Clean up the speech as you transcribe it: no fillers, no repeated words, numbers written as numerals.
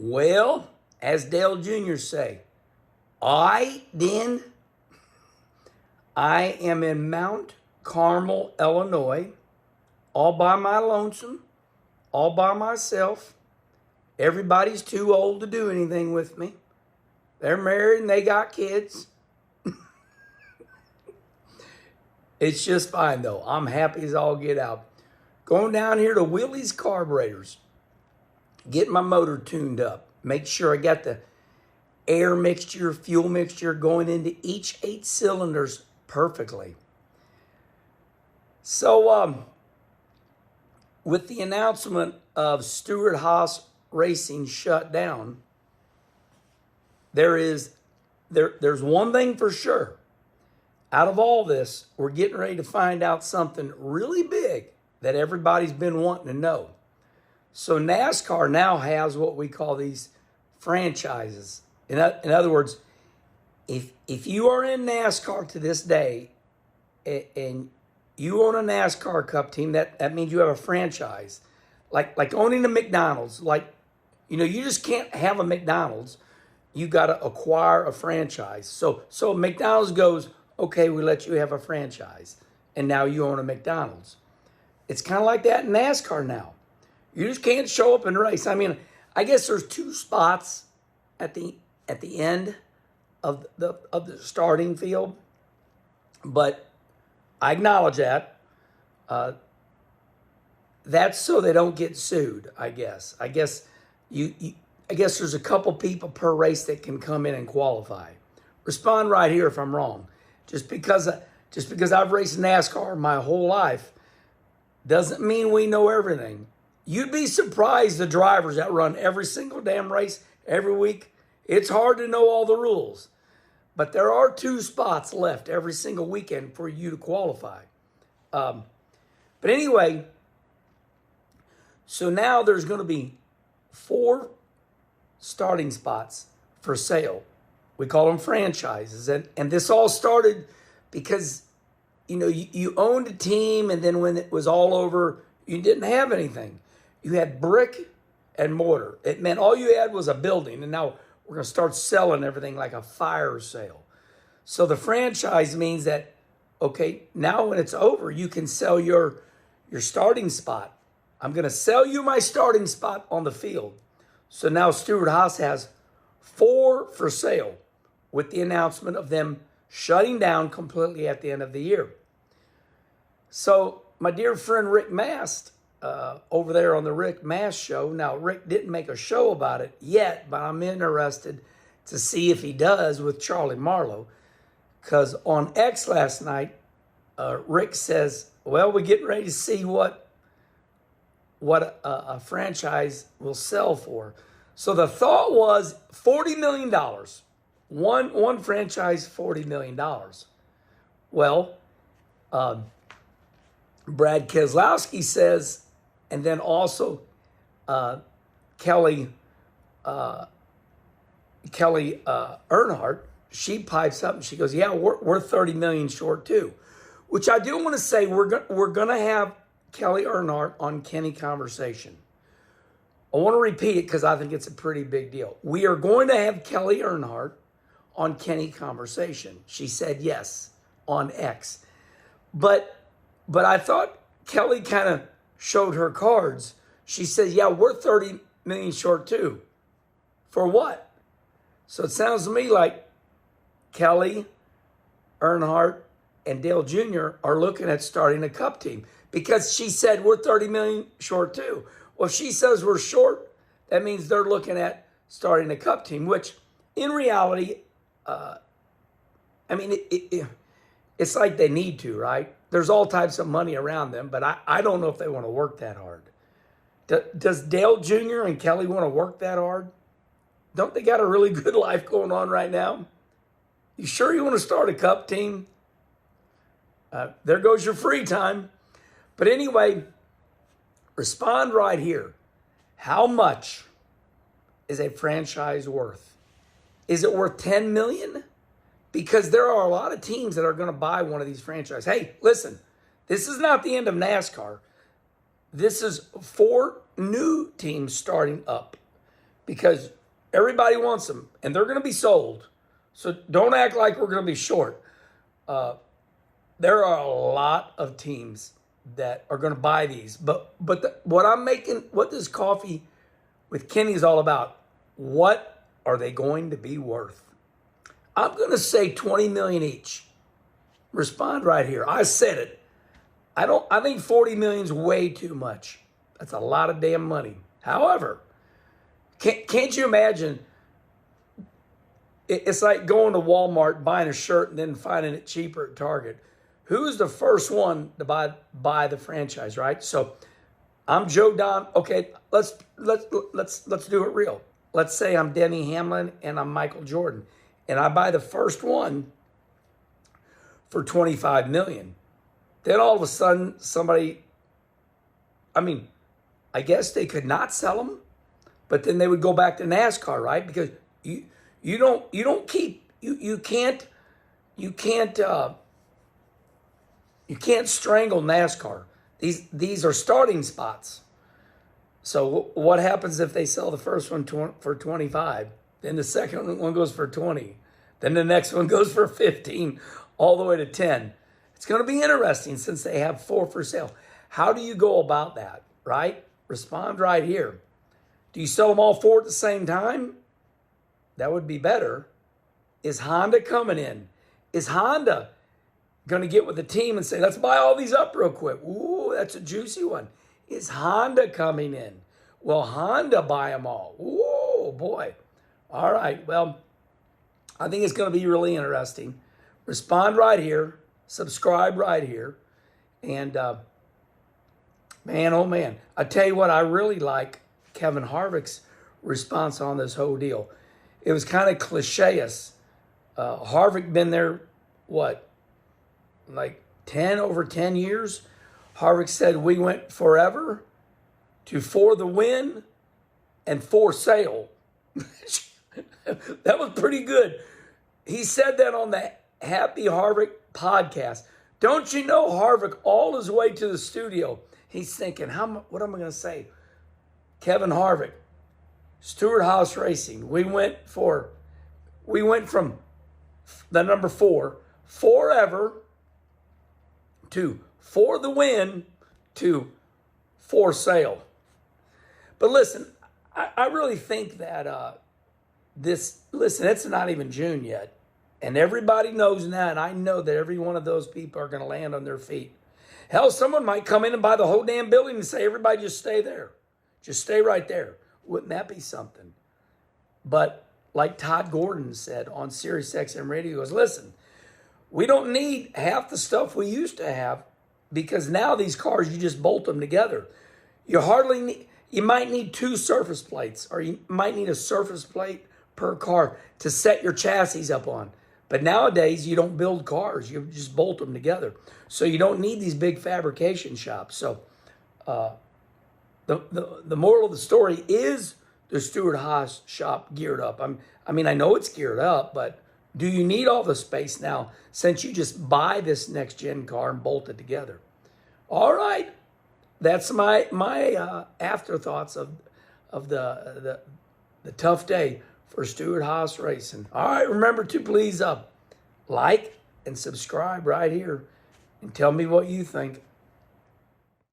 Well, as Dale Jr. say, I am in Mount Carmel, Illinois, all by my lonesome, all by myself. Everybody's too old to do anything with me. They're married and they got kids. It's just fine though. I'm happy as all get out. Going down here to Willie's Carburetors. Get my motor tuned up. Make sure I got the air mixture, fuel mixture going into each 8 cylinders perfectly. So, with the announcement of Stewart-Haas Racing shut down, there's one thing for sure. Out of all this, we're getting ready to find out something really big that everybody's been wanting to know. So NASCAR now has what we call these franchises. In other words, if you are in NASCAR to this day and you own a NASCAR Cup team, that means you have a franchise. Like owning a McDonald's. You just can't have a McDonald's. You got to acquire a franchise. So McDonald's goes, okay, we let you have a franchise. And now you own a McDonald's. It's kind of like that in NASCAR now. You just can't show up and race. I mean, I guess there's 2 spots at the end of the starting field, but I acknowledge that. That's so they don't get sued. I guess there's a couple people per race that can come in and qualify. Respond right here if I'm wrong. Just because I've raced NASCAR my whole life doesn't mean we know everything. You'd be surprised the drivers that run every single damn race every week. It's hard to know all the rules. But there are 2 spots left every single weekend for you to qualify. But anyway, so now there's going to be 4 starting spots for sale. We call them franchises. And this all started because, you owned a team, and then when it was all over, you didn't have anything. You had brick and mortar. It meant all you had was a building, and now we're going to start selling everything like a fire sale. So the franchise means that, okay, now when it's over, you can sell your starting spot. I'm going to sell you my starting spot on the field. So now Stewart-Haas has 4 for sale with the announcement of them shutting down completely at the end of the year. So my dear friend Rick Mast, over there on the Rick Mast show. Now, Rick didn't make a show about it yet, but I'm interested to see if he does with Charlie Marlowe. Because on X last night, Rick says, well, we're getting ready to see what a franchise will sell for. So the thought was $40 million. One franchise, $40 million. Well, Brad Keselowski says, and then also Kelly Earnhardt, she pipes up and she goes, yeah, we're 30 million short too. Which I do want to say, we're going to have Kelly Earnhardt on Kenny Conversation. I want to repeat it because I think it's a pretty big deal. We are going to have Kelly Earnhardt on Kenny Conversation. She said yes on X. But I thought Kelly kind of showed her cards. She said, yeah, we're 30 million short too. For what? So it sounds to me like Kelly, Earnhardt, and Dale Jr. are looking at starting a Cup team because she said we're 30 million short too. Well, if she says we're short, that means they're looking at starting a Cup team, which in reality, it's like they need to, right? There's all types of money around them, but I don't know if they want to work that hard. Does Dale Jr. and Kelly want to work that hard? Don't they got a really good life going on right now? You sure you want to start a Cup team? There goes your free time. But anyway, respond right here. How much is a franchise worth? Is it worth $10 million? Because there are a lot of teams that are going to buy one of these franchises. Hey, listen, this is not the end of NASCAR. This is 4 new teams starting up because everybody wants them and they're going to be sold. So don't act like we're going to be short. There are a lot of teams that are going to buy these. But what this coffee with Kenny is all about, what are they going to be worth? I'm going to say 20 million each. Respond right here. I said it. I think 40 million is way too much. That's a lot of damn money. However, can't you imagine? It's like going to Walmart, buying a shirt, and then finding it cheaper at Target. Who's the first one to buy the franchise, right? So I'm Joe Don. Okay, let's do it real. Let's say I'm Denny Hamlin and I'm Michael Jordan, and I buy the first one for 25 million. Then all of a sudden somebody, I guess they could not sell them, but then they would go back to NASCAR, right? Because you can't strangle NASCAR. These are starting spots. So what happens if they sell the first one for 25? Then the second one goes for 20. Then the next one goes for 15, all the way to 10. It's going to be interesting since they have 4 for sale. How do you go about that, right? Respond right here. Do you sell them all 4 at the same time? That would be better. Is Honda coming in? Is Honda going to get with the team and say, let's buy all these up real quick? Ooh, that's a juicy one. Is Honda coming in? Will Honda buy them all? Ooh, boy. All right, well, I think it's going to be really interesting. Respond right here. Subscribe right here. And, man, oh, man. I tell you what, I really like Kevin Harvick's response on this whole deal. It was kind of cliche-ish. Harvick been there, like over 10 years? Harvick said we went forever to for the win and for sale. That was pretty good. He said that on the Happy Harvick podcast. Don't you know Harvick all his way to the studio? He's thinking, what am I going to say? Kevin Harvick, Stewart-Haas Racing. We went from the number 4, forever, to for the win, to for sale. But listen, I really think that it's not even June yet. And everybody knows now, and I know that every one of those people are going to land on their feet. Hell, someone might come in and buy the whole damn building and say, everybody just stay there. Just stay right there. Wouldn't that be something? But like Todd Gordon said on Sirius XM Radio, he goes, listen, we don't need half the stuff we used to have because now these cars, you just bolt them together. You might need 2 surface plates, or you might need a surface plate per car to set your chassis up on. But nowadays, you don't build cars. You just bolt them together. So you don't need these big fabrication shops. So the moral of the story is the Stewart-Haas shop geared up. I know it's geared up, but do you need all the space now since you just buy this next-gen car and bolt it together? All right. That's my afterthoughts of the tough day for Stewart-Haas Racing. All right, remember to please like and subscribe right here and tell me what you think.